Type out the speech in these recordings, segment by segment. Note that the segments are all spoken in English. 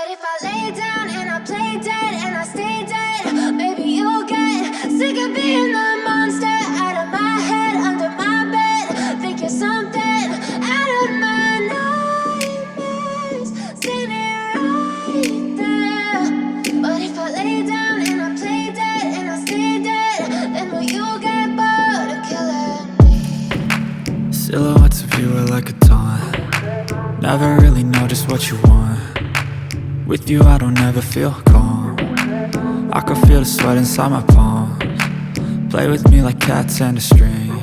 But if I lay down and I play dead and I stay dead, maybe you'll get sick of being the monster out of my head, under my bed. Think you're something out of my nightmares, standing right there. But if I lay down and I play dead and I stay dead, then will you get bored of killing me? Silhouettes of you are like a taunt. Never really know just what you want. With you I don't ever feel calm. I can feel the sweat inside my palms. Play with me like cats and a string.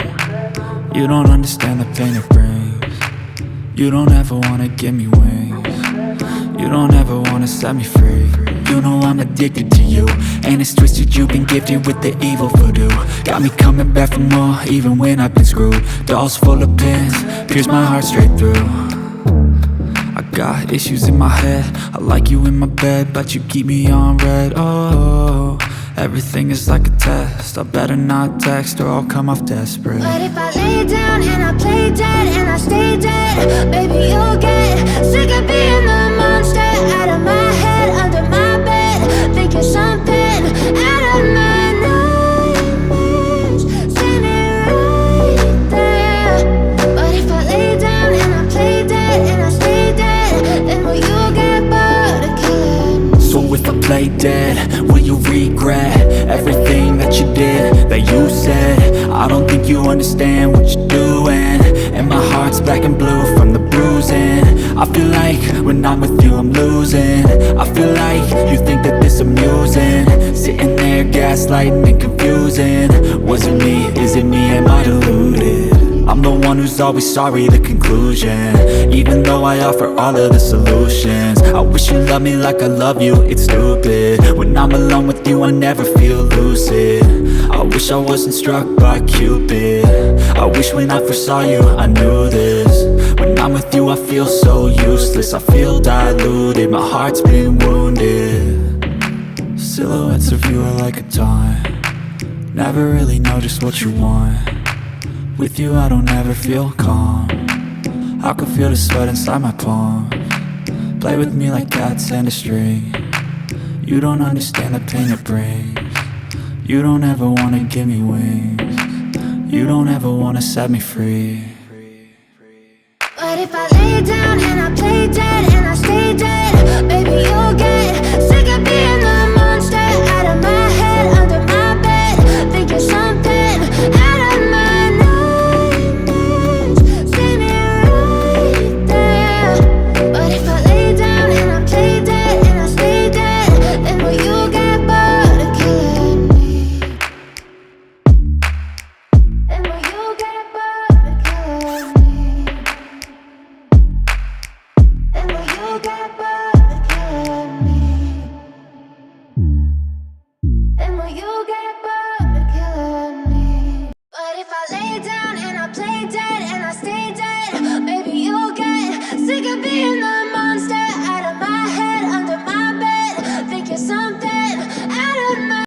You don't understand the pain it brings. You don't ever wanna give me wings. You don't ever wanna set me free. You know I'm addicted to you, and it's twisted, you've been gifted with the evil voodoo. Got me coming back for more, even when I've been screwed. Dolls full of pins, pierce my heart straight through. I got issues in my head, I like you in my bed, but you keep me on red. Oh, everything is like a test, I better not text or I'll come off desperate. But if I lay down and I play dead and I stay dead, baby you'll get sick of being the monster out of my head, under my bed. Think you're something out of my nightmares, standing right there. But if I lay down and I play dead and I stay dead, then will you get bored of killing me? So if I play dead, will you regret everything that you did, that you said? I don't think you understand what you're doing, and my heart's black and blue from the bruising. I feel like when I'm with you I'm losing. I feel like you think that this amusing, sitting there gaslighting and confusing. Was it me? Is it me? Am I deluded? I'm the one who's always sorry, the conclusion, even though I offer all of the solutions. I wish you loved me like I love you, it's stupid. When I'm alone with you I never feel lucid. I wish I wasn't struck by Cupid. I wish when I first saw you I knew this. When I'm with you I feel so useless, I feel diluted, my heart's been wounded. Silhouettes of you are like a taunt. Never really know just what you want. With you I don't ever feel calm. I can feel the sweat inside my palms. Play with me like cats and a string. You don't understand the pain it brings. You don't ever wanna give me wings. You don't ever wanna set me free. But if I lay down and I play dead and I stay dead,